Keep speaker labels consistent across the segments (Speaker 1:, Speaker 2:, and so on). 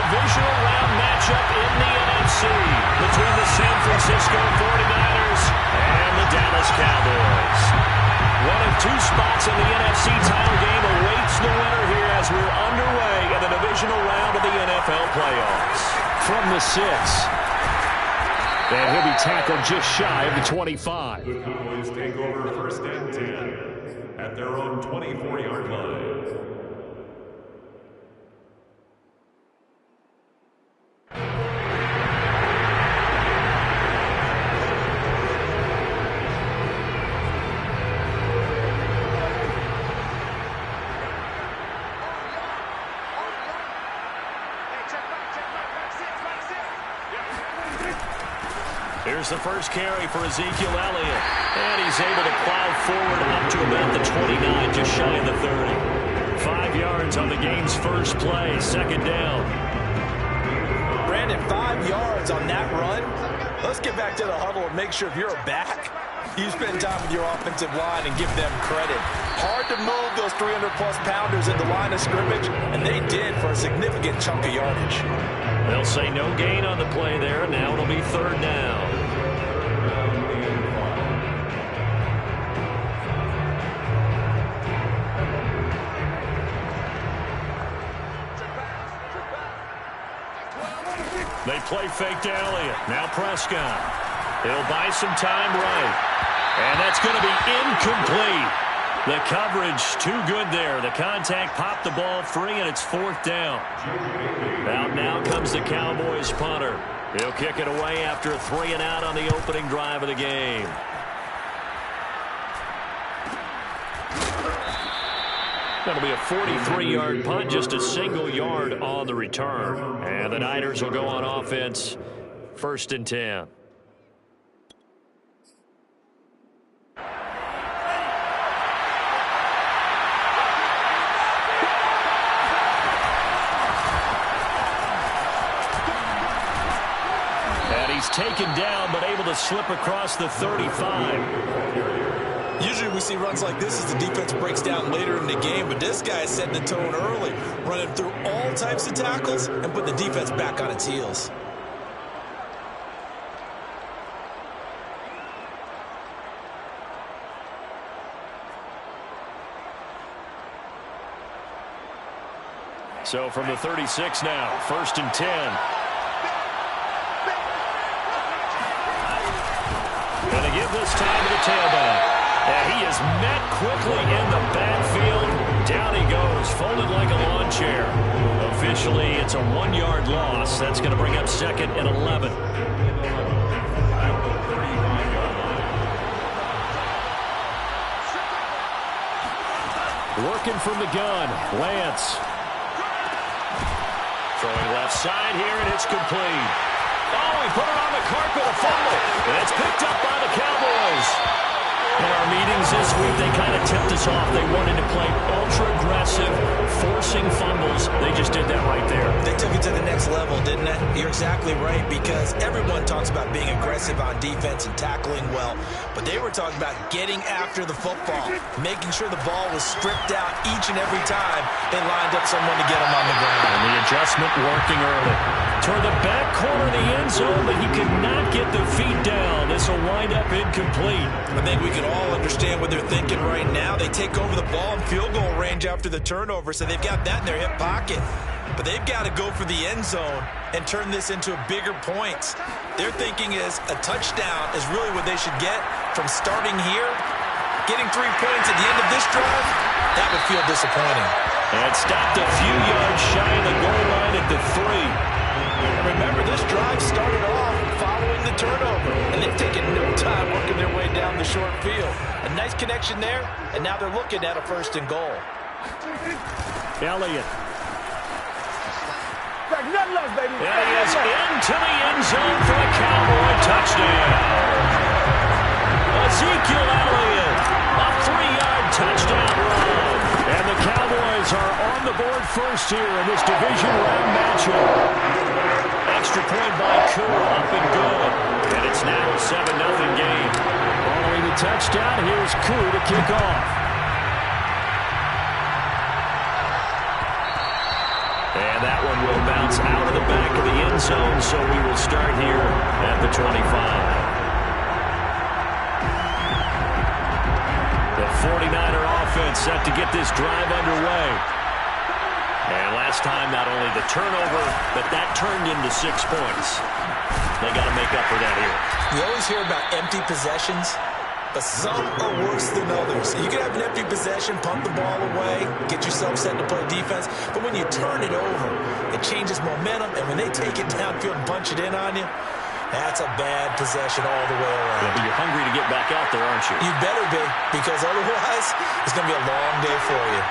Speaker 1: divisional round matchup in the NFC between the San Francisco 49ers and the Dallas Cowboys. One of two spots in the NFC title game awaits the winner here as we're underway in the divisional round of the NFL playoffs. From the 6. And he'll be tackled just shy of the 25.
Speaker 2: The Cowboys take over first and 10 at their own 24-yard line.
Speaker 1: Here's the first carry for Ezekiel Elliott. And he's able to plow forward up to about the 29, just shy of the 30. 5 yards on the game's first play, second down.
Speaker 3: Brandon, 5 yards on that run. Let's get back to the huddle and make sure if you're a back, you spend time with your offensive line and give them credit. Hard to move those 300-plus pounders in the line of scrimmage, and they did for a significant chunk of yardage.
Speaker 1: They'll say no gain on the play there. Now it'll be third down. They play fake to Elliott. Now Prescott. He'll buy some time right. And that's going to be incomplete. The coverage too good there. The contact popped the ball free, and it's fourth down. Out now comes the Cowboys punter. He'll kick it away after a 3-and-out on the opening drive of the game. That'll be a 43-yard punt, just a single yard on the return. And the Niners will go on offense, first and 10. He's taken down, but able to slip across the 35.
Speaker 3: Usually we see runs like this as the defense breaks down later in the game, but this guy is setting the tone early, running through all types of tackles and putting the defense back on its heels.
Speaker 1: So from the 36 now, first and 10. Going to give this time to the tailback. And he is met quickly in the backfield. Down he goes, folded like a lawn chair. Officially, it's a 1-yard loss. That's going to bring up second and 11. Working from the gun, Lance. Throwing left side here, and it's complete. Oh, he put it on the carpet, a fumble. And it's picked up by the Cowboys. In our meetings this week, they kind of tipped us off. They wanted to play ultra-aggressive, forcing fumbles. They just did that right there.
Speaker 3: They took it to the next level, didn't they? You're exactly right, because everyone talks about being aggressive on defense and tackling well, but they were talking about getting after the football, making sure the ball was stripped out each and every time they lined up someone to get them on the ground.
Speaker 1: And the adjustment working early. Toward the back corner of the end zone, but he could not get the feet down. This will wind up incomplete.
Speaker 3: I think we can all understand what they're thinking right now. They take over the ball in field goal range after the turnover, so they've got that in their hip pocket. But they've got to go for the end zone and turn this into bigger points. Their thinking is a touchdown is really what they should get from starting here. Getting 3 points at the end of this drive, that would feel disappointing.
Speaker 1: And stopped a few yards shy of the goal line at the 3.
Speaker 3: And remember, this drive started off following the turnover, and they've taken no time working their way down the short field. A nice connection there, and now they're looking at a first and goal.
Speaker 1: Elliott. And he is into the end zone for a Cowboy touchdown. Ezekiel Elliott, a 3-yard touchdown run. And the Cowboys are on the board first here in this division round matchup. Extra point by Kura, up and good. And it's now a 7-0 game. Following the touchdown, here's Kura to kick off. And that one will bounce out of the end zone, so we will start here at the 25. The 49er offense set to get this drive underway. And last time, not only the turnover, but that turned into 6 points. They got to make up for that here.
Speaker 3: You always hear about empty possessions, but some are worse than others. You can have an empty possession, pump the ball away, get yourself set to play defense, but when you turn it over, it changes momentum, and when they take it downfield and punch it in on you, that's a bad possession all the way around.
Speaker 1: Yeah, but you're hungry to get back out there, aren't you?
Speaker 3: You better be, because otherwise, it's going to be a long day for you.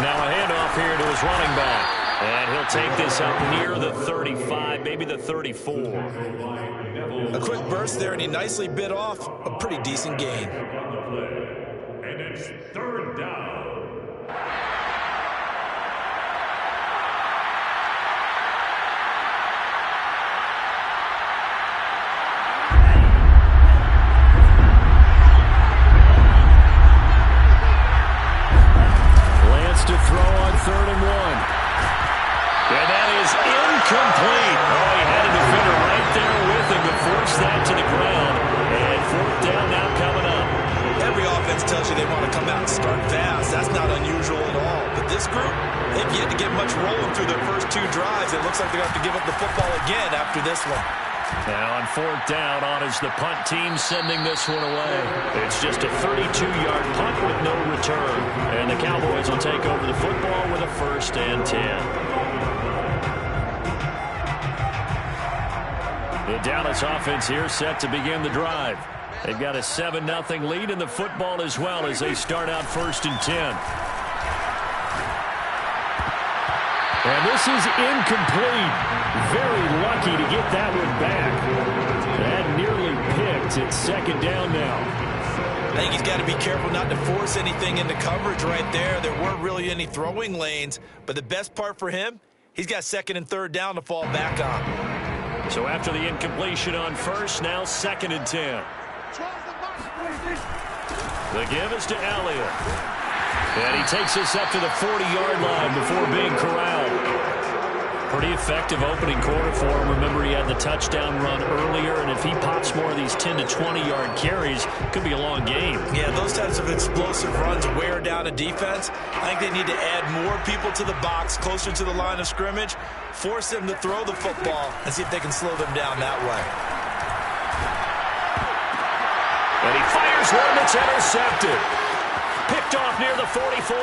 Speaker 1: Now a handoff here to his running back. And he'll take this up near the 35, maybe the 34.
Speaker 3: A quick burst there, and he nicely bit off a pretty decent gain.
Speaker 2: And it's 3rd down.
Speaker 1: Lance to throw on 3rd and 1. And that is incomplete. Oh, he had a defender right there with him to force that to the ground. And 4th down now coming up.
Speaker 3: Every offense tells you they want to come out and start fast. That's not unusual at all. But this group, they've yet to get much rolling through their first 2 drives. It looks like they're going to have to give up the football again after this one.
Speaker 1: Now on 4th down, on is the punt team sending this one away. It's just a 32-yard punt with no return. And the Cowboys will take over the football with a 1st and 10. The Dallas offense here set to begin the drive. They've got a 7-0 lead in the football as well as they start out 1st and 10. And this is incomplete. Very lucky to get that one back. That nearly picked. It's 2nd down now.
Speaker 3: I think he's got to be careful not to force anything into coverage right there. There weren't really any throwing lanes. But the best part for him, he's got 2nd and 3rd down to fall back on.
Speaker 1: So after the incompletion on 1st, now 2nd and 10. The give is to Elliott. And he takes us up to the 40-yard line before being corralled. Pretty effective opening quarter for him. Remember, he had the touchdown run earlier, and if he pops more of these 10 to 20-yard carries, could be a long game.
Speaker 3: Yeah, those types of explosive runs wear down a defense. I think they need to add more people to the box, closer to the line of scrimmage, force them to throw the football, and see if they can slow them down that way.
Speaker 1: And he fires one that's intercepted. Picked off near the 44.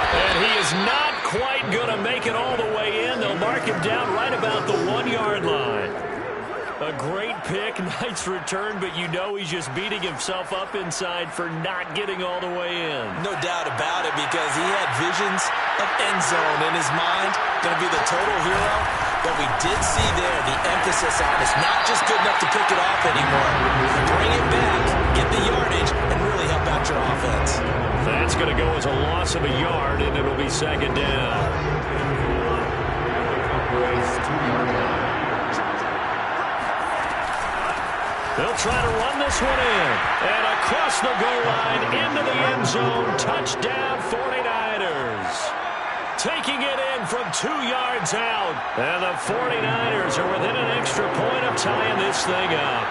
Speaker 1: And he is not quite going to make it all the way in. They'll mark him down right about the 1-yard line. A great pick, nice return, but you know he's just beating himself up inside for not getting all the way in.
Speaker 3: No doubt about it, because he had visions of end zone in his mind. Going to be the total hero. But we did see there the emphasis on it's not just good enough to pick it off anymore. Bring it back, get the yardage, and really help out your offense.
Speaker 1: That's going to go as a loss of a yard, and it'll be 2nd down. They'll try to run this one in. And across the goal line, into the end zone. Touchdown, 49ers. Taking it in from 2 yards out. And the 49ers are within an extra point of tying this thing up.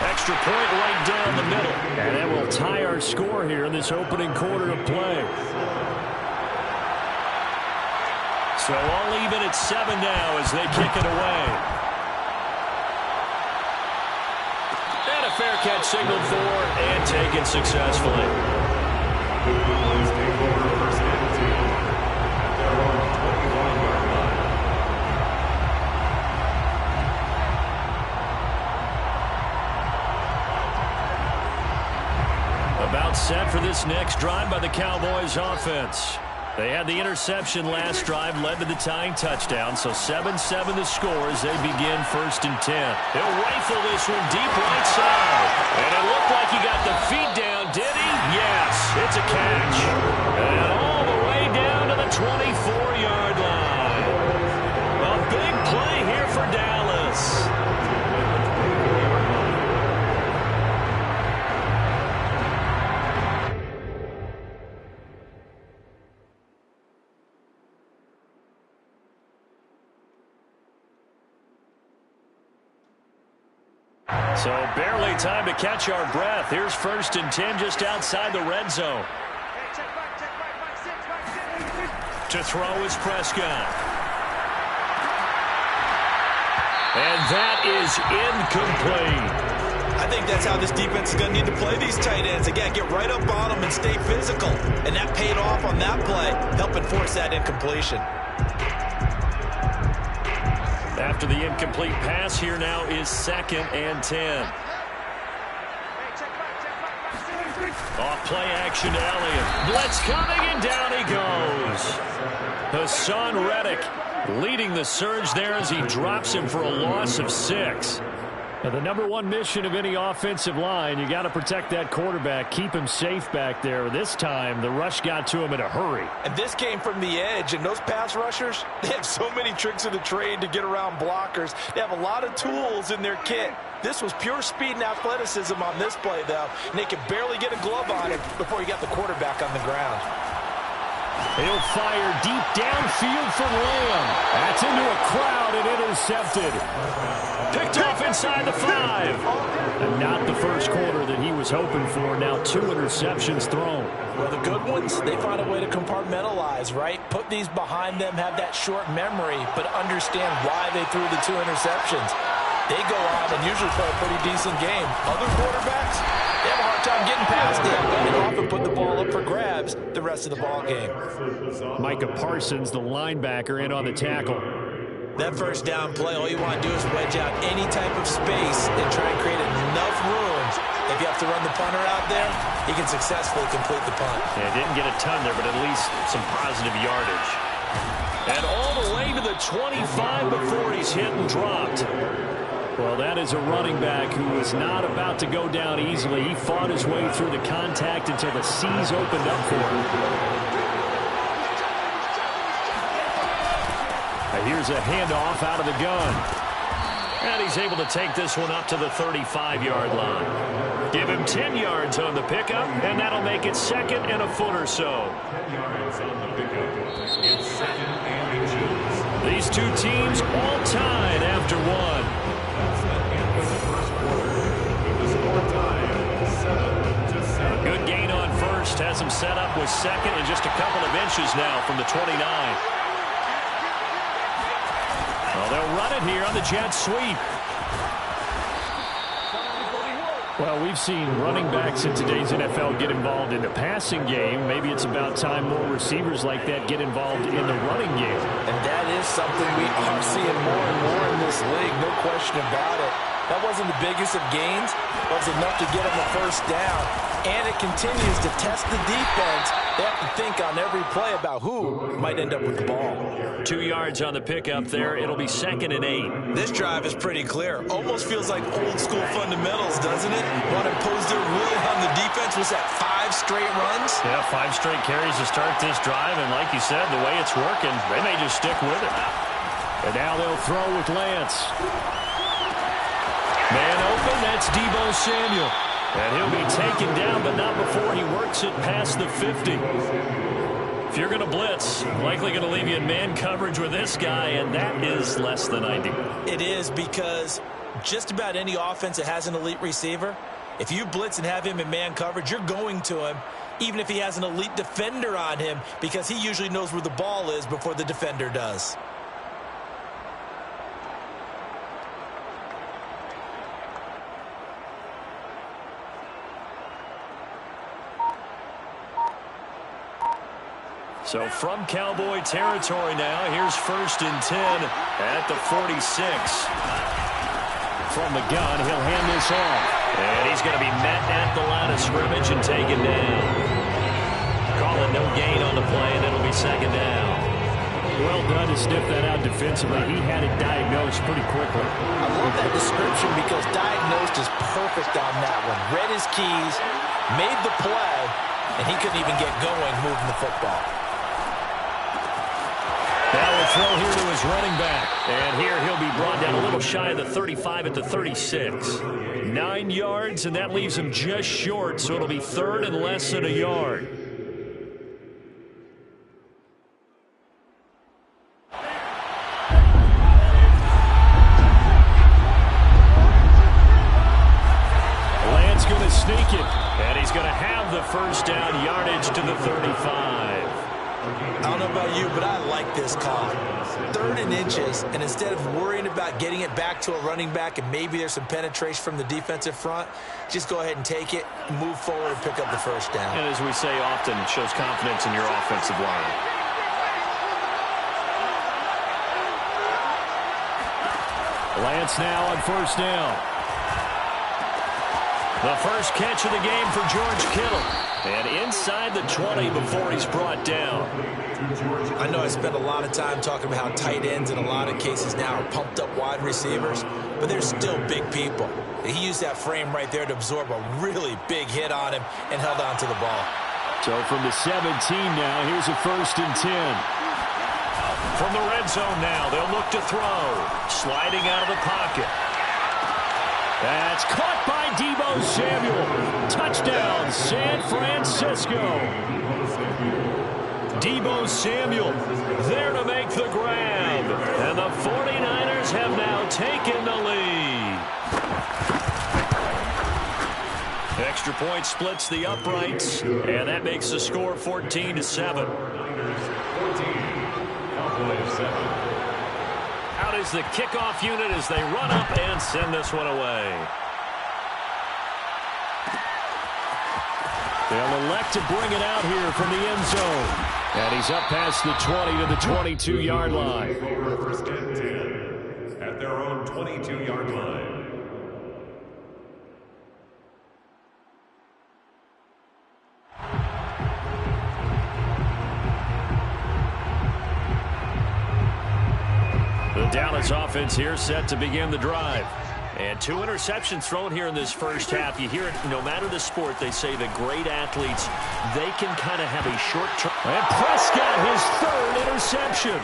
Speaker 1: Extra point right down the middle. And that will tie our score here in this opening quarter of play. So all even at 7 now as they kick it away. And a fair catch signaled for and taken successfully.
Speaker 2: Cowboys take over 1st and 10 at their own 21-yard line.
Speaker 1: About set for this next drive by the Cowboys offense. They had the interception last drive, led to the tying touchdown, so 7-7 the score as they begin 1st and 10. He'll rifle this one deep right side. And it looked like he got the feet down, did he? Yes, it's a catch. And all the way down to the 24-yard line. A big play here for Dallas. So barely time to catch our breath. Here's 1st and 10 just outside the red zone. To throw is Prescott. And that is incomplete.
Speaker 3: I think that's how this defense is going to need to play these tight ends. Again, get right up on them and stay physical. And that paid off on that play, helping force that incompletion.
Speaker 1: After the incomplete pass, here now is 2nd and 10. Off play action to Elliott. Blitz coming, and down he goes. Hassan Reddick leading the surge there as he drops him for a loss of 6. Now, the number one mission of any offensive line, you got to protect that quarterback, keep him safe back there. This time, the rush got to him in a hurry.
Speaker 3: And this came from the edge, and those pass rushers, they have so many tricks of the trade to get around blockers. They have a lot of tools in their kit. This was pure speed and athleticism on this play, though, and they could barely get a glove on it before he got the quarterback on the ground.
Speaker 1: He'll fire deep downfield from Lamb. That's into a crowd and intercepted. Picked off inside the 5. And not the first quarter that he was hoping for. Now 2 interceptions thrown.
Speaker 3: Well, the good ones, they find a way to compartmentalize, right? Put these behind them, have that short memory, but understand why they threw the 2 interceptions. They go on and usually play a pretty decent game. Other quarterbacks, they have a hard time getting past it. They often put the ball up for grabs the rest of the ball game.
Speaker 1: Micah Parsons, the linebacker, in on the tackle.
Speaker 3: That first down play, all you want to do is wedge out any type of space and try and create enough room. If you have to run the punter out there, he can successfully complete the punt.
Speaker 1: Yeah, didn't get a ton there, but at least some positive yardage. And all the way to the 25 before he's hit and dropped. Well, that is a running back who is not about to go down easily. He fought his way through the contact until the C's opened up for him. Here's a handoff out of the gun. And he's able to take this one up to the 35-yard line. Give him 10 yards on the pickup, and that'll make it 2nd and a foot or so.
Speaker 2: 10 yards on the pickup. It's 2nd and 2.
Speaker 1: These two teams all tied after 1. Good gain on first. Has him set up with 2nd and just a couple of inches now from the 29. Well, they'll run it here on the jet sweep. Well, we've seen running backs in today's NFL get involved in the passing game. Maybe it's about time more receivers like that get involved in the running game.
Speaker 3: And that is something we are seeing more and more in this league, no question about it. That wasn't the biggest of gains, but it was enough to get them a first down. And it continues to test the defense. They have to think on every play about who might end up with the ball.
Speaker 1: 2 yards on the pickup there. It'll be 2nd and 8.
Speaker 3: This drive is pretty clear. Almost feels like old school fundamentals, doesn't it? Want to impose their will on the defense. Was that 5 straight runs?
Speaker 1: Yeah, 5 straight carries to start this drive. And like you said, the way it's working, they may just stick with it. And now they'll throw with Lance. Man open, that's Deebo Samuel. And he'll be taken down, but not before he works it past the 50. If you're going to blitz, likely going to leave you in man coverage with this guy, and that is less than ideal.
Speaker 3: It is, because just about any offense that has an elite receiver, if you blitz and have him in man coverage, you're going to him, even if he has an elite defender on him, because he usually knows where the ball is before the defender does.
Speaker 1: So from Cowboy territory now, here's 1st and 10 at the 46. From the gun, he'll hand this off. And he's going to be met at the line of scrimmage and taken down. Calling no gain on the play, and it'll be 2nd down. Well done to sniff that out defensively. He had it diagnosed pretty quickly.
Speaker 3: I love that description because diagnosed is perfect on that one. Read his keys, made the play, and he couldn't even get going moving the football.
Speaker 1: Now we'll throw here to his running back. And here he'll be brought down a little shy of the 35 at the 36. 9 yards, and that leaves him just short, so it'll be 3rd and less than a yard. first down, yardage to the 35.
Speaker 3: I don't know about you, but I like this call. 3rd and inches, and instead of worrying about getting it back to a running back and maybe there's some penetration from the defensive front, just go ahead and take it, move forward, and pick up the first down.
Speaker 1: And as we say often, it shows confidence in your offensive line. Lance now on first down. The first catch of the game for George Kittle. And inside the 20 before he's brought down.
Speaker 3: I know I spent a lot of time talking about how tight ends in a lot of cases now are pumped up wide receivers, but they're still big people. He used that frame right there to absorb a really big hit on him and held on to the ball.
Speaker 1: So from the 17 now, here's a 1st and 10. From the red zone now, they'll look to throw. Sliding out of the pocket. That's caught by Deebo Samuel. Touchdown, San Francisco. Deebo Samuel there to make the grab. And the 49ers have now taken the lead. Extra point splits the uprights, and that makes the score 14-7. Out is the kickoff unit as they run up and send this one away. They'll elect to bring it out here from the end zone. And he's up past the 20 to the 22-yard line.
Speaker 2: First and 10 at their own 22-yard line.
Speaker 1: The Dallas offense here set to begin the drive. And 2 interceptions thrown here in this first half. You hear it, no matter the sport, they say the great athletes, they can kind of have a short term. And Prescott, his 3rd interception.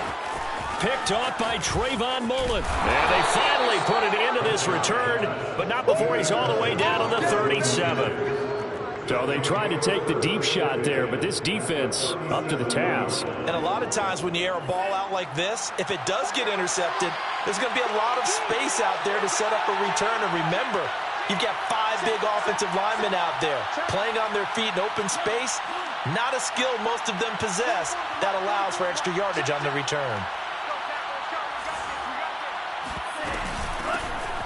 Speaker 1: Picked off by Trayvon Mullen. And they finally put it into this return, but not before he's all the way down to the 37. So they tried to take the deep shot there, but this defense up to the task.
Speaker 3: And a lot of times when you air a ball out like this, if it does get intercepted, there's going to be a lot of space out there to set up a return. And remember, you've got 5 big offensive linemen out there playing on their feet in open space. Not a skill most of them possess that allows for extra yardage on the return.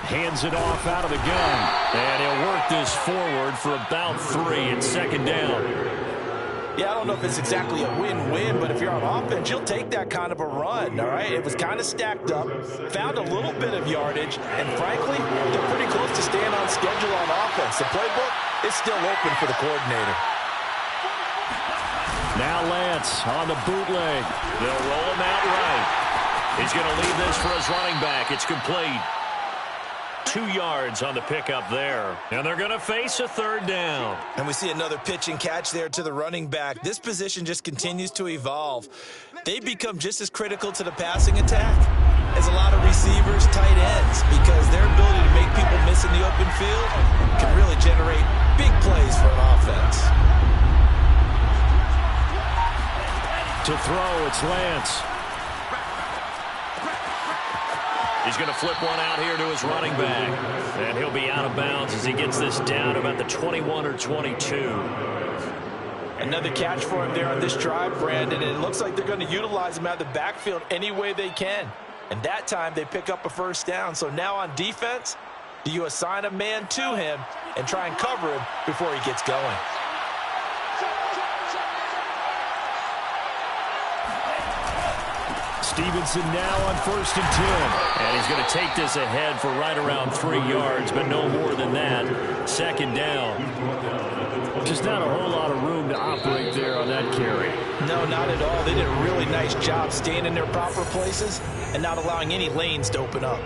Speaker 1: Hands it off out of the gun. And he'll work this forward for about 3 and 2nd down.
Speaker 3: Yeah, I don't know if it's exactly a win-win, but if you're on offense, you'll take that kind of a run, all right? It was kind of stacked up, found a little bit of yardage, and frankly, they're pretty close to staying on schedule on offense. The playbook is still open for the coordinator.
Speaker 1: Now Lance on the bootleg. They'll roll him out right. He's going to leave this for his running back. It's complete. 2 yards on the pickup there. And they're going to face a 3rd down.
Speaker 3: And we see another pitch and catch there to the running back. This position just continues to evolve. They become just as critical to the passing attack as a lot of receivers, tight ends, because their ability to make people miss in the open field can really generate big plays for an offense.
Speaker 1: To throw, it's Lance. He's going to flip one out here to his running back. And he'll be out of bounds as he gets this down about the 21 or 22.
Speaker 3: Another catch for him there on this drive, Brandon. And it looks like they're going to utilize him out of the backfield any way they can. And that time they pick up a first down. So now on defense, do you assign a man to him and try and cover him before he gets going?
Speaker 1: Stevenson now on 1st and 10. And he's going to take this ahead for right around 3 yards, but no more than that. 2nd down. Just not a whole lot of room to operate there on that carry.
Speaker 3: No, not at all. They did a really nice job staying in their proper places and not allowing any lanes to open up.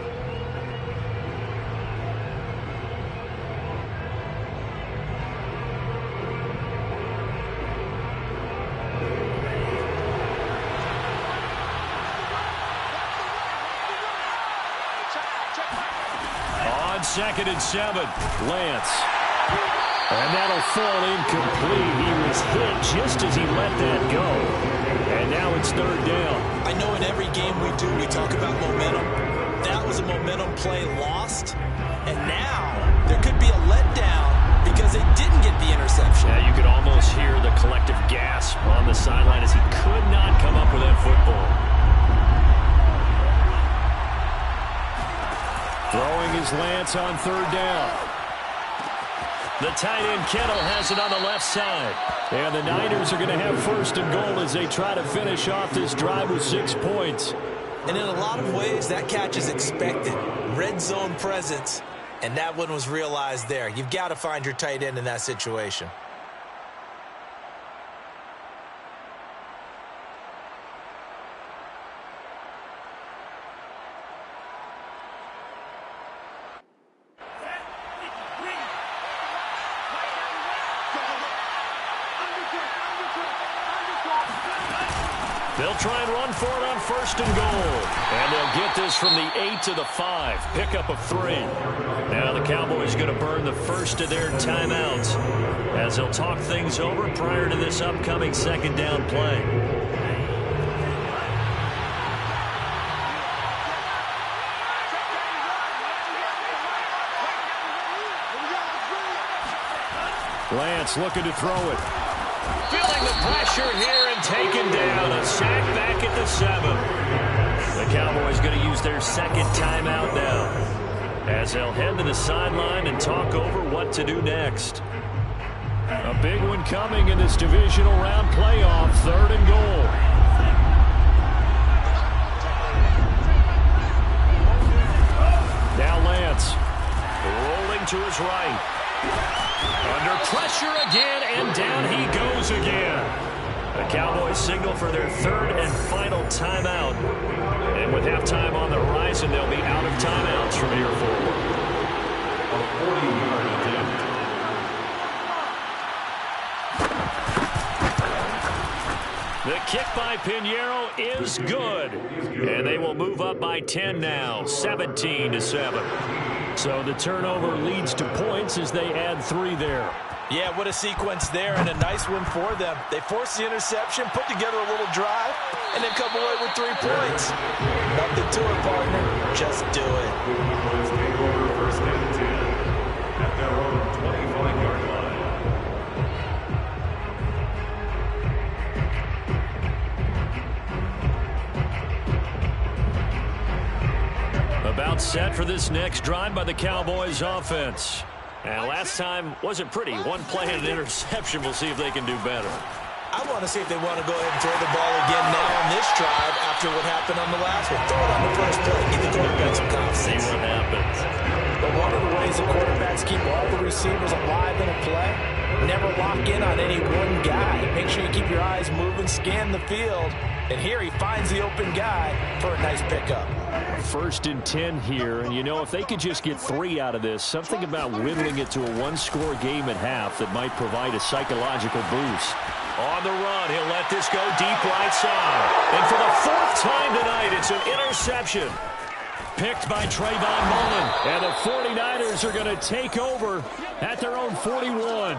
Speaker 1: On 2nd and 7, Lance. And that'll fall incomplete. He was hit just as he let that go. And now it's 3rd down.
Speaker 3: I know in every game we do, we talk about momentum. That was a momentum play lost. And now there could be a letdown because they didn't get the interception.
Speaker 1: Yeah, you could almost sideline as he could not come up with that football. Throwing is Lance on third down. The tight end Kittle has it on the left side. And the Niners are going to have first and goal as they try to finish off this drive with 6 points.
Speaker 3: And in a lot of ways, that catch is expected. Red zone presence, and that one was realized there. You've got to find your tight end in that situation.
Speaker 1: They'll try and run for it on first and goal. And they'll get this from the 8 to the 5. Pickup of 3. Now the Cowboys going to burn the first of their timeouts as they'll talk things over prior to this upcoming second down play. Lance looking to throw it. Feeling the pressure here and taken down. A sack back at the 7. The Cowboys going to use their second timeout now as they'll head to the sideline and talk over what to do next. A big one coming in this divisional round playoff. Third and goal. Now Lance rolling to his right. Under pressure again, and down he goes again. The Cowboys signal for their third and final timeout. And with halftime on the horizon, they'll be out of timeouts from here forward.
Speaker 2: A 40-yard attempt.
Speaker 1: The kick by Pinheiro is good. And they will move up by 10 now, 17-7. So the turnover leads to points as they add 3 there.
Speaker 3: Yeah, what a sequence there, and a nice one for them. They forced the interception, put together a little drive, and then come away with 3 points. Nothing to it, partner. Just do it.
Speaker 2: Let's take over first and 10 at their own 25-yard line.
Speaker 1: About set for this next drive by the Cowboys offense. And last time wasn't pretty. One play and an interception. We'll see if they can do better.
Speaker 3: I want to see if they want to go ahead and throw the ball again now on this drive after what happened on the last one. Throw it on the first play. Give the quarterback some confidence.
Speaker 1: See what happens.
Speaker 3: But one of the ways the quarterbacks keep all the receivers alive in a play, never lock in on any one guy. Make sure you keep your eyes moving, scan the field. And here he finds the open guy for a nice pickup.
Speaker 1: First and 10 here, and you know, if they could just get 3 out of this, something about whittling it to a 1-score game at half that might provide a psychological boost. On the run, he'll let this go deep right side. And for the 4th time tonight, it's an interception. Picked by Trayvon Mullen. And the 49ers are going to take over at their own 41.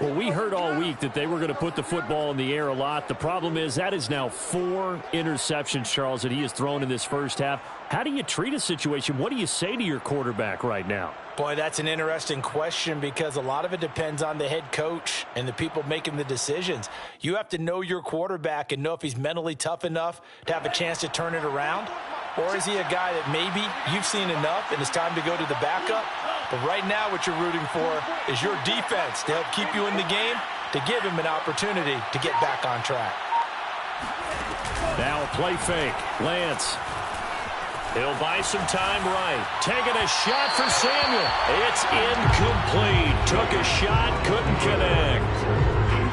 Speaker 1: Well, we heard all week that they were going to put the football in the air a lot. The problem is that is now 4 interceptions, Charles, that he has thrown in this first half. How do you treat a situation? What do you say to your quarterback right now?
Speaker 3: Boy, that's an interesting question because a lot of it depends on the head coach and the people making the decisions. You have to know your quarterback and know if he's mentally tough enough to have a chance to turn it around. Or is he a guy that maybe you've seen enough and it's time to go to the backup? But right now what you're rooting for is your defense to help keep you in the game, to give him an opportunity to get back on track.
Speaker 1: Now a play fake. Lance. He'll buy some time right. Taking a shot for Samuel. It's incomplete. Took a shot, couldn't connect.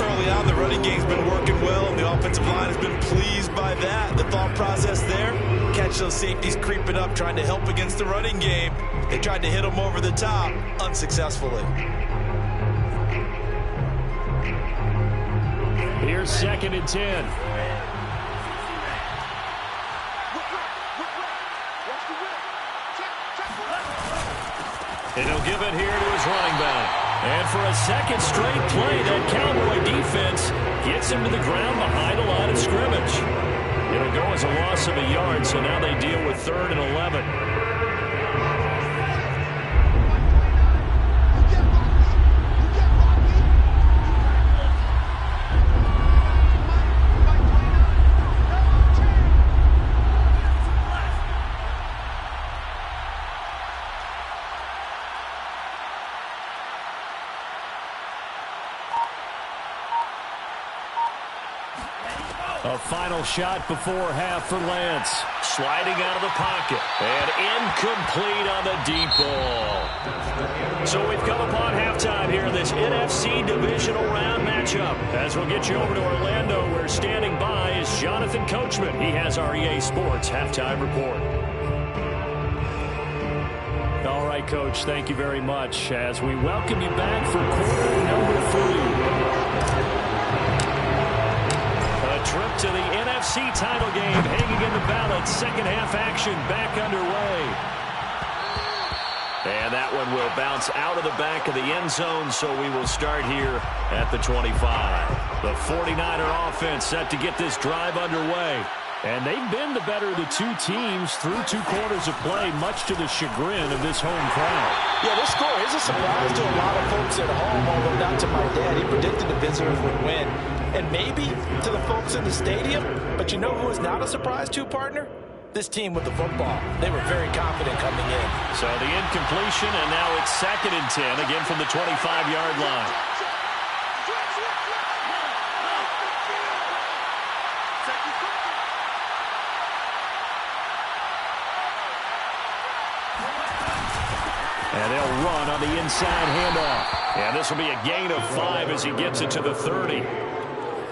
Speaker 3: Early on, the running game's been working well, and the offensive line has been pleased by that. The thought process there, catch those safeties creeping up, trying to help against the running game. They tried to hit them over the top, unsuccessfully.
Speaker 1: Here's 2nd and 10. And he'll give it here to his running back. And for a second straight play, that Cowboy defense gets him to the ground behind the line of scrimmage. It'll go as a loss of a yard, so now they deal with 3rd and 11. A final shot before half for Lance. Sliding out of the pocket. And incomplete on the deep ball. So we've come upon halftime here in this NFC Divisional Round matchup. As we'll get you over to Orlando, where standing by is Jonathan Coachman. He has our EA Sports halftime report. All right, Coach, thank you very much as we welcome you back for quarter number 3. A trip to the NFC title game hanging in the balance. Second half action back underway. And that one will bounce out of the back of the end zone, so we will start here at the 25. The 49er offense set to get this drive underway. And they've been the better of the two teams through 2 quarters of play, much to the chagrin of this home crowd.
Speaker 3: Yeah, this score is a surprise to a lot of folks at home, although not to my dad. He predicted the visitors would win. And maybe to the folks in the stadium. But you know who is not a surprise to, partner? This team with the football. They were very confident coming in.
Speaker 1: So the incompletion, and now it's 2nd and 10, again from the 25-yard line. And they'll run on the inside handoff. And this will be a gain of 5 as he gets it to the 30.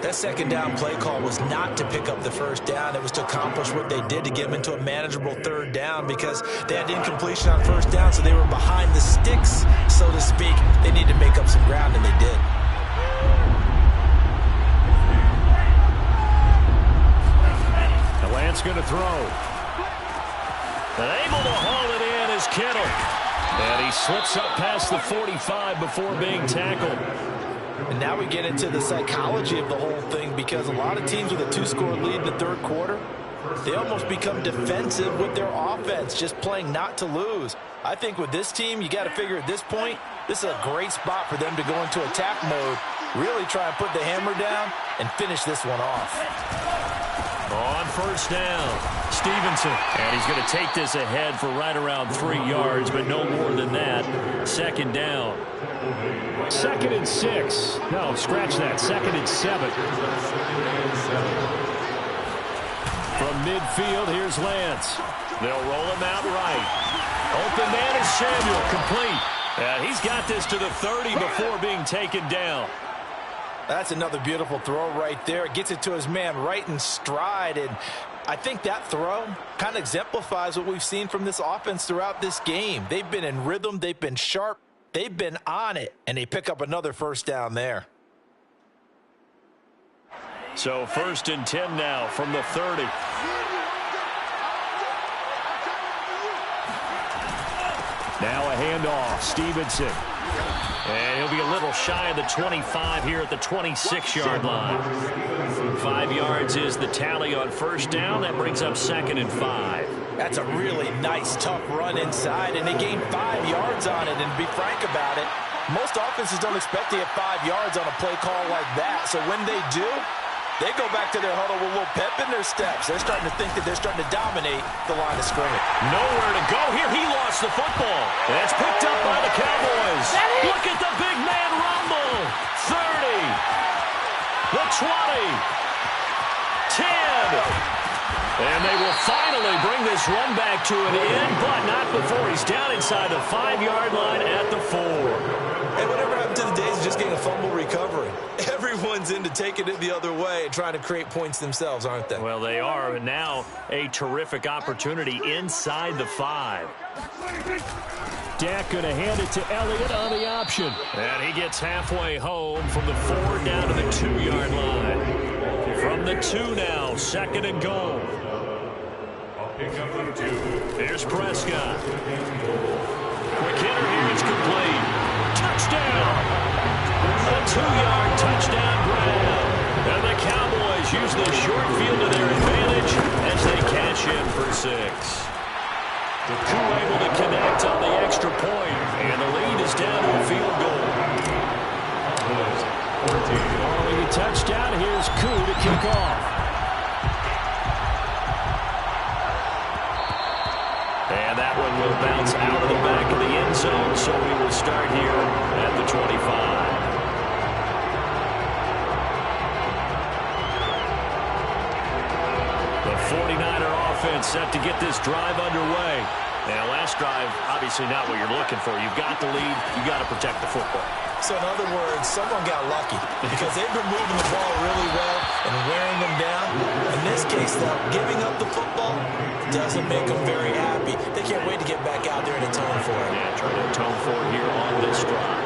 Speaker 3: That second down play call was not to pick up the first down. It was to accomplish what they did to get them into a manageable 3rd down because they had incompletion on 1st down, so they were behind the sticks, so to speak. They needed to make up some ground, and they did.
Speaker 1: The Lance going to throw. And able to haul it in is Kittle. And he slips up past the 45 before being tackled.
Speaker 3: And now we get into the psychology of the whole thing because a lot of teams with a 2-score lead in the 3rd quarter, they almost become defensive with their offense, just playing not to lose. I think with this team, you got to figure at this point, this is a great spot for them to go into attack mode, really try and put the hammer down and finish this one off.
Speaker 1: On 1st down, Stevenson. And he's going to take this ahead for right around 3 yards, but no more than that. 2nd down. 2nd and 6. No, scratch that. 2nd and 7. From midfield, here's Lance. They'll roll him out right. Open man is Samuel, complete. And he's got this to the 30 before being taken down.
Speaker 3: That's another beautiful throw right there. It gets it to his man right in stride. And I think that throw kind of exemplifies what we've seen from this offense throughout this game. They've been in rhythm. They've been sharp. They've been on it. And they pick up another 1st down there.
Speaker 1: So 1st and 10 now from the 30. Now a handoff. Stevenson. And he'll be a little shy of the 25 here at the 26-yard line. 5 yards is the tally on 1st down. That brings up 2nd and 5.
Speaker 3: That's a really nice, tough run inside, and they gained 5 yards on it. And to be frank about it, most offenses don't expect to get 5 yards on a play call like that. So when they do, they go back to their huddle with a little pep in their steps. They're starting to think that they're starting to dominate the line of scrimmage.
Speaker 1: Nowhere to go here. He lost the football. That's picked up by the Cowboys. Look at the big man rumble. 30. The 20. 10. And they will finally bring this run back to an end, but not before he's down inside the 5-yard line at the 4.
Speaker 3: Hey, whatever happened to the days of just getting a fumble recovery? Everyone's into taking it the other way and trying to create points themselves, aren't they?
Speaker 1: Well, they are. And now a terrific opportunity inside the 5. Dak going to hand it to Elliott on the option. And he gets halfway home from the 4 down to the 2-yard line. From the 2 now, 2nd and goal. Here's Prescott. Quick hitter here is complete. Touchdown! A 2-yard touchdown grab. And the Cowboys use the short field to their advantage as they cash in for 6. Koo able to connect on the extra point, and the lead is down to a field goal. Following a touchdown, here's Koo to kick off. And that one will bounce out of the back of the end zone, so we will start here at the 25. 49er offense set to get this drive underway. Now, last drive, obviously not what you're looking for. You've got the lead. You've got to protect the football.
Speaker 3: So, in other words, someone got lucky because they've been moving the ball really well and wearing them down. In this case, though, giving up the football doesn't make them very happy. They can't wait to get back out there and atone for it.
Speaker 1: Yeah, trying to atone for it here on this drive.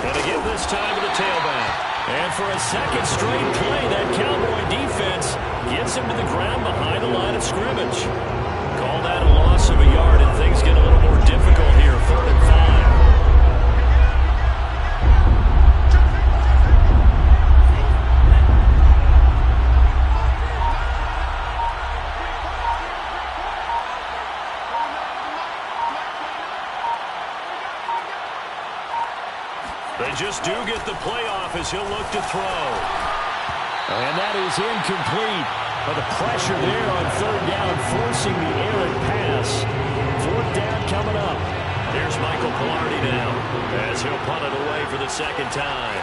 Speaker 1: And to give this time to the tailback. And for a second straight play, that Cowboy defense gets him to the ground behind the line of scrimmage. Call that a loss of a yard, and things get a little more difficult here. 3rd and 5. They just do get the playoff as he'll look to throw. And that is incomplete. But the pressure there on 3rd down, forcing the errant pass. 4th down coming up. Here's Michael Pilardi now as he'll punt it away for the second time.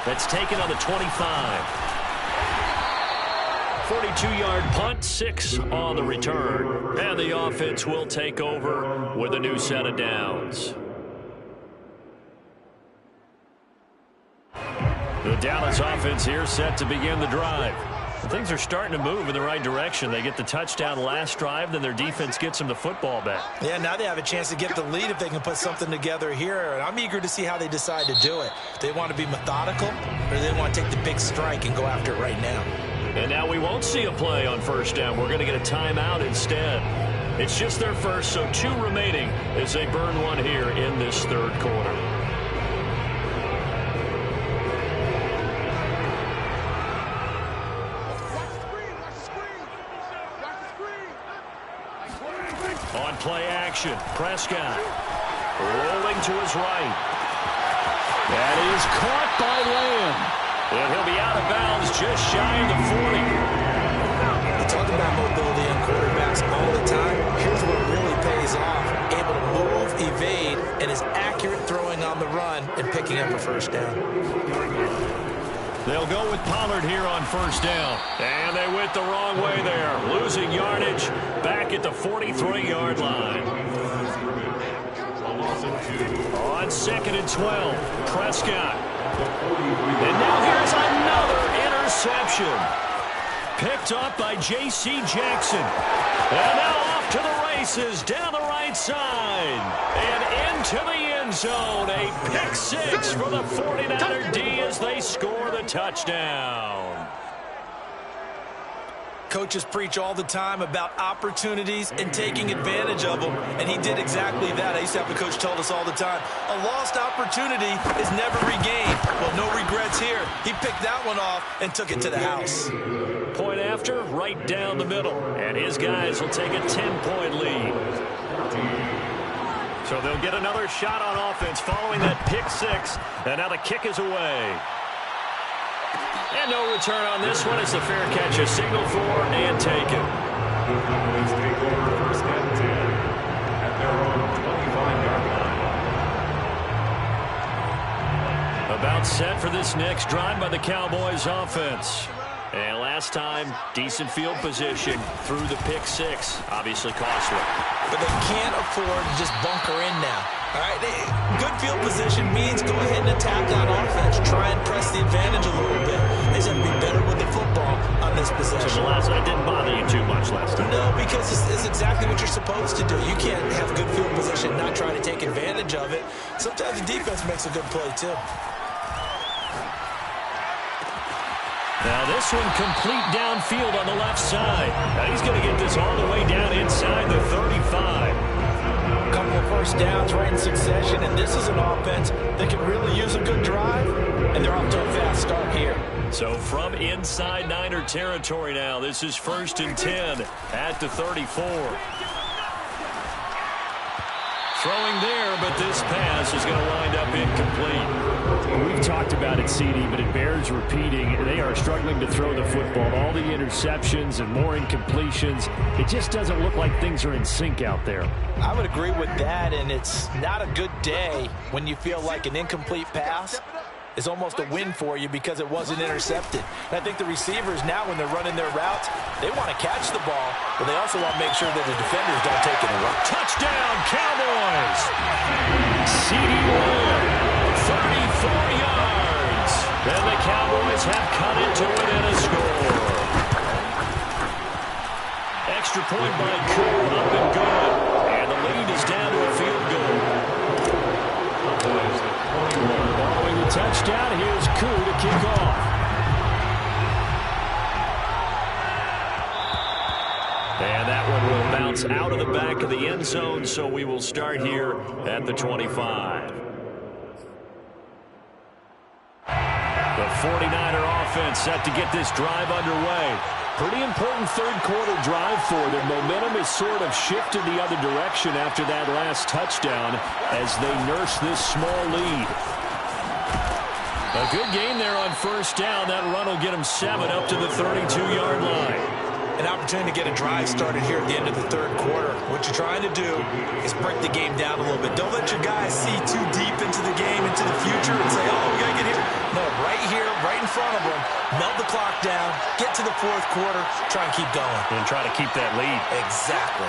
Speaker 1: That's taken on the 25. 42-yard punt, 6 on the return. And the offense will take over with a new set of downs. The Dallas offense here set to begin the drive. Things are starting to move in the right direction. They get the touchdown last drive, then their defense gets them the football back.
Speaker 3: Yeah, now they have a chance to get the lead if they can put something together here. And I'm eager to see how they decide to do it. If they want to be methodical, or do they want to take the big strike and go after it right now?
Speaker 1: And now we won't see a play on 1st down. We're going to get a timeout instead. It's just their first, so 2 remaining as they burn one here in this 3rd quarter. On play action, Prescott rolling to his right. That is caught by Lamb. And he'll be out of bounds just shy of the 40.
Speaker 3: We talk about mobility in quarterbacks all the time. Here's what really pays off. Able to move, evade, and is accurate throwing on the run and picking up a 1st down.
Speaker 1: They'll go with Pollard here on 1st down. And they went the wrong way there. Losing yardage back at the 43-yard line. On 2nd and 12, Prescott. And now here's another interception. Picked up by J.C. Jackson. And now off to the races down the right side. And into the end zone. A pick 6 for the 49er D as they score the touchdown.
Speaker 3: Coaches preach all the time about opportunities and taking advantage of them, and he did exactly that. I used to have a coach tell us all the time, a lost opportunity is never regained. Well, no regrets here. He picked that one off and took it to the house.
Speaker 1: Point after, right down the middle, and his guys will take a 10-point lead. So they'll get another shot on offense following that pick 6, and now the kick is away. And no return on this one as the fair catch is signaled for and taken.
Speaker 2: Let's take over 1st and 10 at their own 25-yard line.
Speaker 1: About set for this next drive by the Cowboys offense. And last time, decent field position through the pick 6. Obviously costly.
Speaker 3: But they can't afford to just bunker in now. All right, good field position means go ahead and attack on offense. Try and press the advantage a little bit. They just have to be better with the football on this possession.
Speaker 1: So the last night didn't bother you too much last time.
Speaker 3: No, because it's exactly what you're supposed to do. You can't have good field position and not try to take advantage of it. Sometimes the defense makes a good play, too.
Speaker 1: Now this one complete downfield on the left side. Now he's going to get this all the way down inside the 35.
Speaker 3: A couple of 1st downs right in succession, and this is an offense that can really use a good drive, and they're off to a fast start here.
Speaker 1: So from inside Niner territory now, this is 1st and 10 at the 34. Throwing there, but but this pass is going to wind up incomplete.
Speaker 4: We've talked about it, CD, but it bears repeating. They are struggling to throw the football. All the interceptions and more incompletions. It just doesn't look like things are in sync out there.
Speaker 3: I would agree with that, and it's not a good day when you feel like an incomplete pass is almost a win for you because it wasn't intercepted. And I think the receivers now, when they're running their routes, they want to catch the ball, but they also want to make sure that the defenders don't take it away.
Speaker 1: Touchdown, Cowboys! CD Lamb, 34 yards. And the Cowboys have cut into it and a score. Extra point by Cool, up and good. And the lead is down to a field goal. Following the touchdown, here's Koo to kick off. And that one will bounce out of the back of the end zone, so we will start here at the 25. The 49er offense set to get this drive underway. Pretty important third-quarter drive for them. Momentum has sort of shifted the other direction after that last touchdown as they nurse this small lead. A good game there on first down. That run will get them 7 up to the 32-yard line.
Speaker 3: An opportunity to get a drive started here at the end of the third quarter. What you're trying to do is break the game down a little bit. Don't let your guys see too deep into the game, into the future, and say, oh, we got to get here. No, right here, right in front of them, melt the clock down, get to the fourth quarter, try and keep going.
Speaker 1: And try to keep that lead.
Speaker 3: Exactly.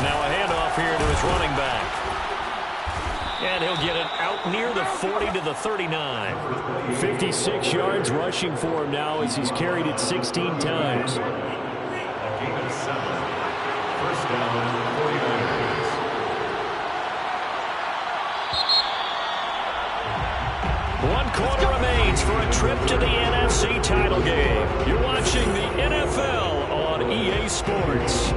Speaker 1: Now a handoff here to his running back. And he'll get it out near the 40 to the 39.
Speaker 4: 56 yards rushing for him now as he's carried it 16 times.
Speaker 2: A gain of 7. First down, 49ers.
Speaker 1: One quarter remains for a trip to the NFC title game. You're watching the NFL on EA Sports.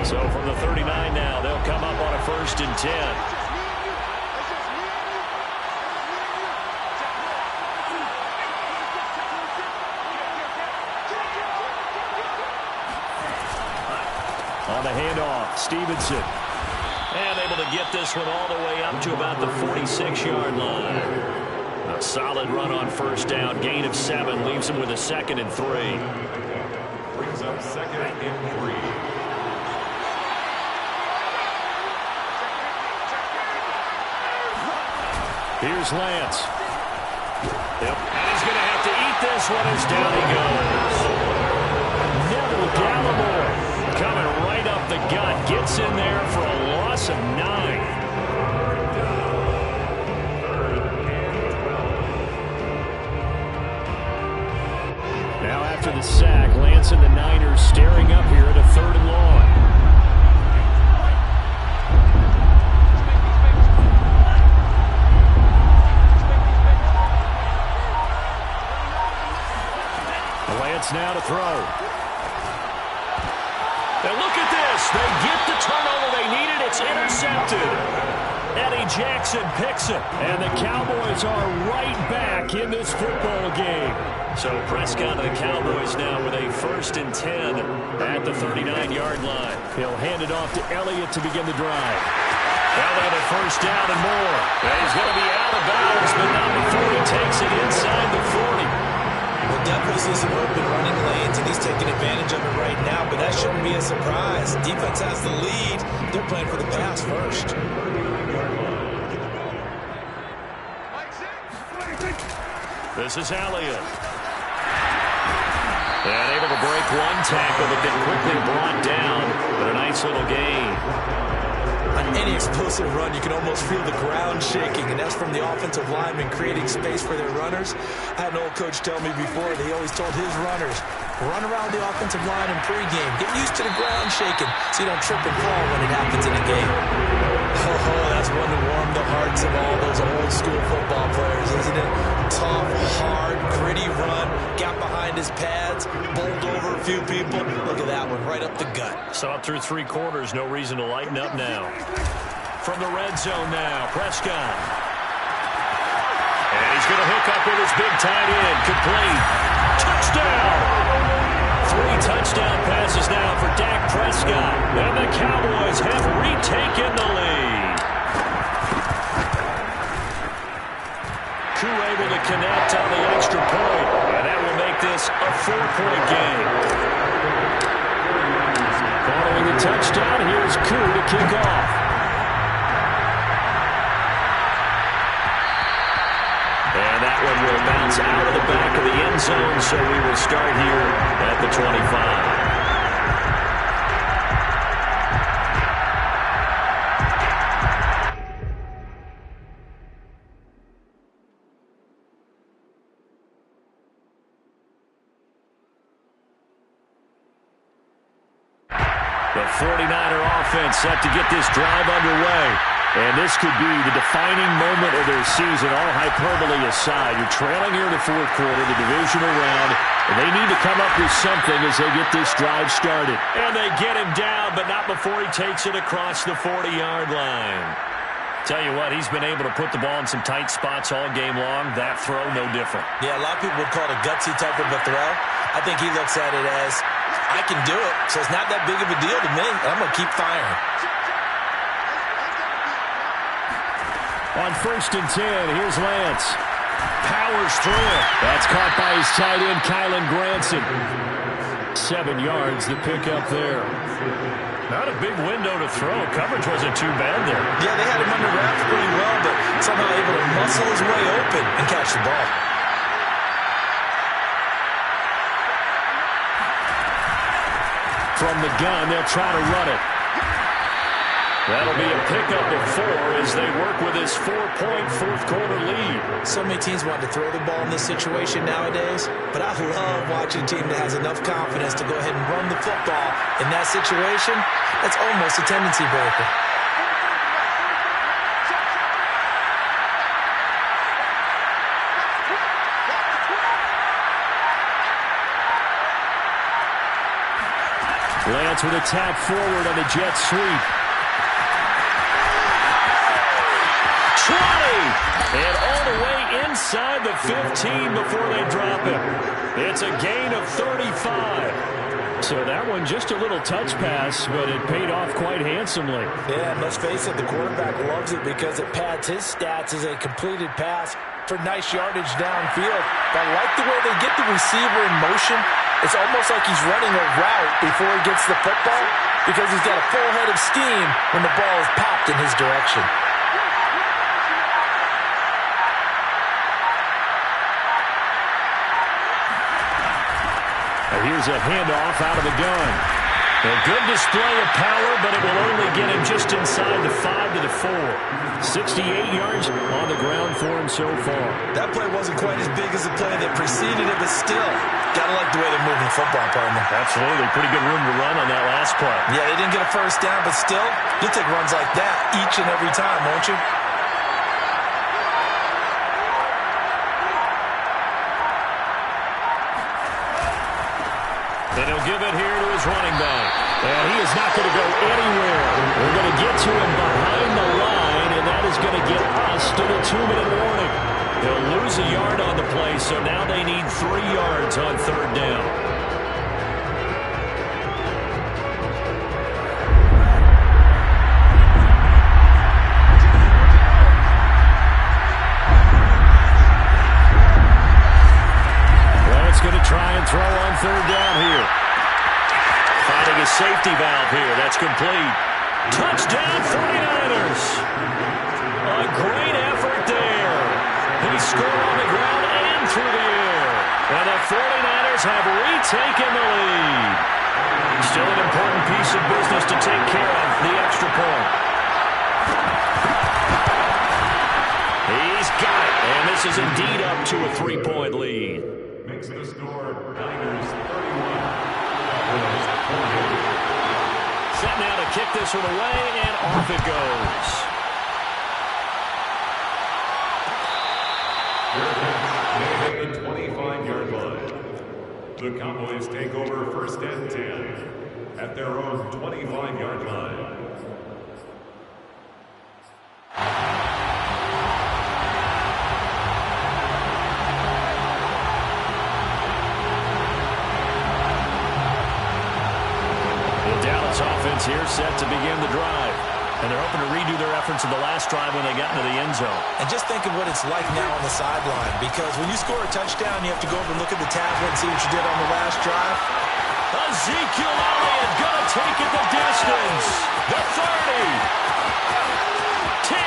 Speaker 1: So from the 39 now, they'll come up on a 1st and 10. On the handoff, Stevenson. And able to get this one all the way up to about the 46-yard line. A solid run on first down. Gain of 7 leaves him with a 2nd and 3.
Speaker 2: Brings up 2nd and 3.
Speaker 1: Here's Lance. Yep. And he's going to have to eat this one as down he goes. Neville Gallimore coming right up the gut. Gets in there for a loss of 9. Now after the sack, Lance and the Niners staring up here at a 3rd and long. Lance now to throw. And look at this. They get the turnover they needed. It's intercepted. Eddie Jackson picks it. And the Cowboys are right back in this football game. So Prescott and the Cowboys now with a 1st and 10 at the 39-yard line. He'll hand it off to Elliott to begin the drive. Elliott a 1st down and more. And he's going to be out of bounds, but not before he takes it inside the 40.
Speaker 3: Well, definitely see some open running lanes, and he's taking advantage of it right now, but that shouldn't be a surprise. Defense has the lead. They're playing for the pass first.
Speaker 1: This is Elliott. And able to break one tackle, but then quickly brought down. But a nice little gain.
Speaker 3: On any explosive run, you can almost feel the ground shaking, and that's from the offensive linemen creating space for their runners. I had an old coach tell me before, he always told his runners, run around the offensive line in pregame. Get used to the ground shaking so you don't trip and fall when it happens in the game. Oh, that's one to warm the hearts of all those old school football players, isn't it? Tough, hard, gritty run, got behind his pads, bowled over a few people. Look at that one, right up the gut.
Speaker 1: Saw it through 3 quarters, no reason to lighten up now. From the red zone now, Prescott. And he's going to hook up with his big tight end, complete. Touchdown! 3 touchdown passes now for Dak Prescott. Cowboys have retaken the lead. Koo able to connect on the extra point, and that will make this a 4-point game. Following the touchdown, here's Koo to kick off. And that one will bounce out of the back of the end zone, so we will start here at the 25. The 49er offense set to get this drive underway. And this could be the defining moment of their season, all hyperbole aside. You're trailing here in the fourth quarter, the divisional round, and they need to come up with something as they get this drive started. And they get him down, but not before he takes it across the 40-yard line. Tell you what, he's been able to put the ball in some tight spots all game long. That throw, no different.
Speaker 3: Yeah, a lot of people would call it a gutsy type of a throw. I think he looks at it as, I can do it, so it's not that big of a deal to me. I'm going to keep firing.
Speaker 4: On 1st and 10, here's Lance. Powers through it. That's caught by his tight end, Kylan Granson. 7 yards, the pickup there. Not a big window to throw. Coverage wasn't too bad there.
Speaker 3: Yeah, they had him under wraps pretty well, but somehow able to muscle his way open and catch the ball.
Speaker 4: From the gun, they'll try to run it. That'll be a pickup of 4 as they work with his 4-point fourth-quarter lead.
Speaker 3: So many teams want to throw the ball in this situation nowadays, but I love watching a team that has enough confidence to go ahead and run the football. In that situation, that's almost a tendency breaker.
Speaker 4: Lance with a tap forward on the jet sweep. 20! And all the way inside the 15 before they drop him. It's a gain of 35. So that one just a little touch pass, but it paid off quite handsomely.
Speaker 3: Yeah, let's face it, the quarterback loves it because it pads his stats as a completed pass for nice yardage downfield. But I like the way they get the receiver in motion. It's almost like he's running a route before he gets the football because he's got a full head of steam when the ball is popped in his direction.
Speaker 4: Here's a handoff out of the gun. A good display of power, but it will only get him just inside the 5 to the 4. 68 yards on the ground for him so far.
Speaker 3: That play wasn't quite as big as the play that preceded it, but still, gotta like the way they're moving the football, partner.
Speaker 4: Absolutely. Pretty good room to run on that last play.
Speaker 3: Yeah, they didn't get a first down, but still, you'll take runs like that each and every time, won't you?
Speaker 4: And he'll give it here to his running back. And he is not going to go anywhere. We're going to get to him behind the line, and that is going to get us to the 2-minute warning. They'll lose a yard on the play, so now they need 3 yards on 3rd down. Going to try and throw on 3rd down here. Finding a safety valve here. That's complete. Touchdown 49ers. A great effort there. He scored on the ground and through the air. And the 49ers have retaken the lead. Still an important piece of business to take care of, the extra point. He's got it. And this is indeed up to a 3-point lead.
Speaker 2: Makes the score Niners 31. Cowboys 28.
Speaker 1: Set now to kick this one away, and off it goes.
Speaker 2: They hit the 25-yard line. The Cowboys take over 1st and 10 at their own 25-yard line.
Speaker 1: The Dallas
Speaker 4: This offense here set to begin the drive. And they're hoping to redo their efforts of the last drive when they got into the end zone.
Speaker 3: And just think of what it's like now on the sideline, because when you score a touchdown, you have to go over and look at the tablet and see what you did on the last drive.
Speaker 4: Ezekiel Elliott going to take it the distance. The 30. 10.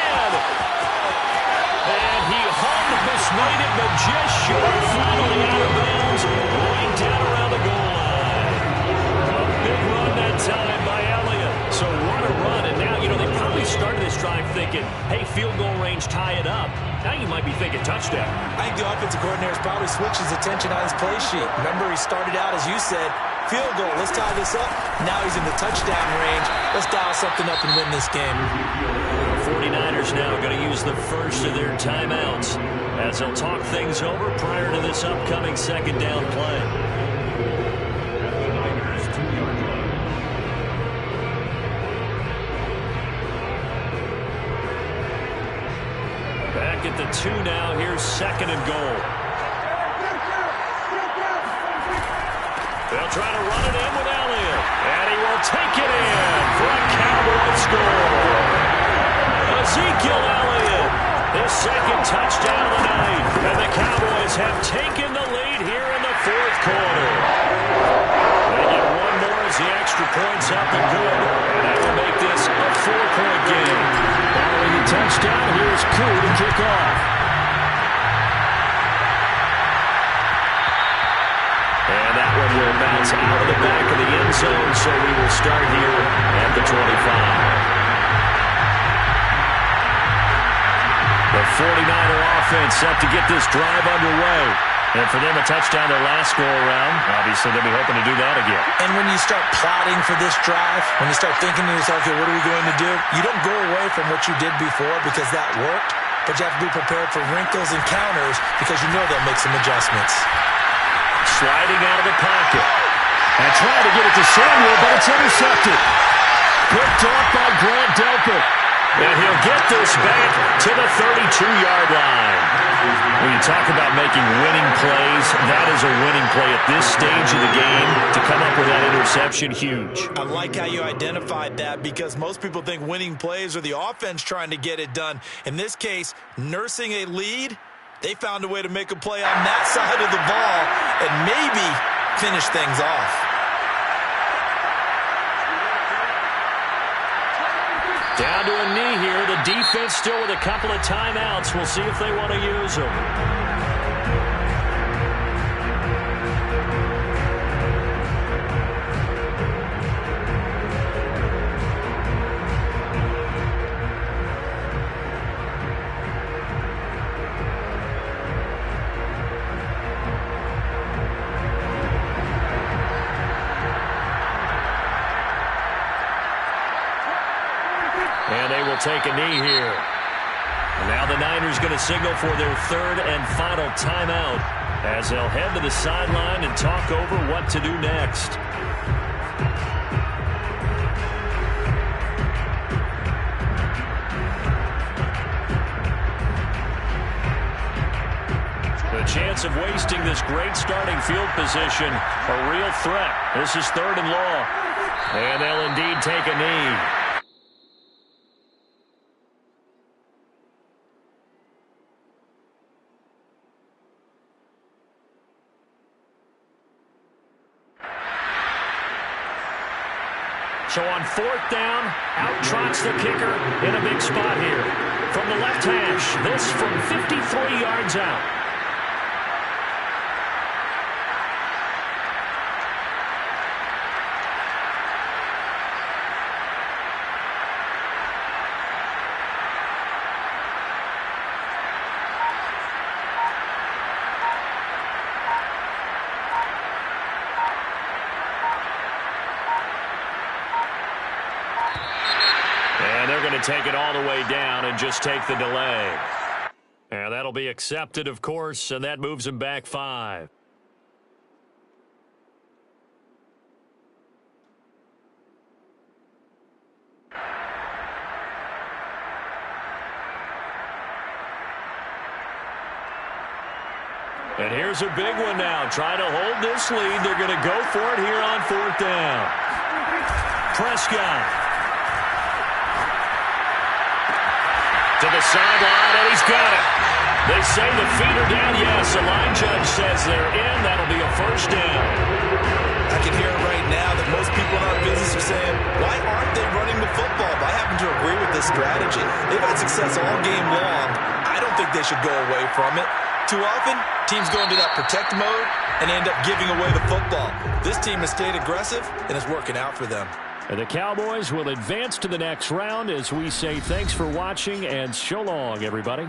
Speaker 4: And he almost made it, but just short. Finally out of bounds. Right down around the goal line. A big run that time by Elliott. So what a run. And now, they probably started this drive thinking, hey, field goal range, tie it up. Now you might be thinking touchdown.
Speaker 3: I think the offensive coordinator probably switched his attention on his play sheet. Remember, he started out, as you said, field goal. Let's tie this up. Now he's in the touchdown range. Let's dial something up and win this game.
Speaker 4: The 49ers now going to use the first of their timeouts as they'll talk things over prior to this upcoming second down play. Back at the 2 now. Here's second and goal. They'll try to run it in with Elliott. And he will take it in for a Cowboy score. Ezekiel Elliott, his second touchdown of the night. And the Cowboys have taken the lead here in the fourth quarter. They get one more as the extra point's up and good. And that will make this a 4-point game. Following the touchdown, here's Koo to kick off. And that one will bounce out of the back of the end zone, so we will start here at the 25. The 49er offense set to get this drive underway. And for them, a touchdown their last go-around. Obviously, they'll be hoping to do that again.
Speaker 3: And when you start plotting for this drive, when you start thinking to yourself, okay, what are we going to do? You don't go away from what you did before because that worked, but you have to be prepared for wrinkles and counters because you know they'll make some adjustments.
Speaker 4: Sliding out of the pocket. And trying to get it to Samuel, but it's intercepted. Picked off by Grant Delpit. And he'll get this back to the 32-yard line. When you talk about making winning plays, that is a winning play at this stage of the game. To come up with that interception, huge.
Speaker 3: I like how you identified that because most people think winning plays are the offense trying to get it done. In this case, nursing a lead, they found a way to make a play on that side of the ball and maybe finish things off.
Speaker 4: Down to a knee here. The defense still with a couple of timeouts. We'll see if they want to use them. And they will take a knee here. And now the Niners going to signal for their third and final timeout as they'll head to the sideline and talk over what to do next. The chance of wasting this great starting field position, a real threat. This is third and long. And they'll indeed take a knee. So on fourth down, out trots the kicker in a big spot here. From the left hash, this from 53 yards out. And they're going to take it all the way down and just take the delay. And that'll be accepted, of course, and that moves them back 5. And here's a big one now. Try to hold this lead. They're going to go for it here on fourth down. Prescott. To the sideline, and he's got it. They say the feet are down. Yes, the line judge says they're in. That'll be a first down.
Speaker 3: I can hear it right now that most people in our business are saying, why aren't they running the football? But I happen to agree with this strategy. They've had success all game long. I don't think they should go away from it. Too often, teams go into that protect mode and end up giving away the football. This team has stayed aggressive, and it's working out for them.
Speaker 4: And the Cowboys will advance to the next round as we say thanks for watching and so long, everybody.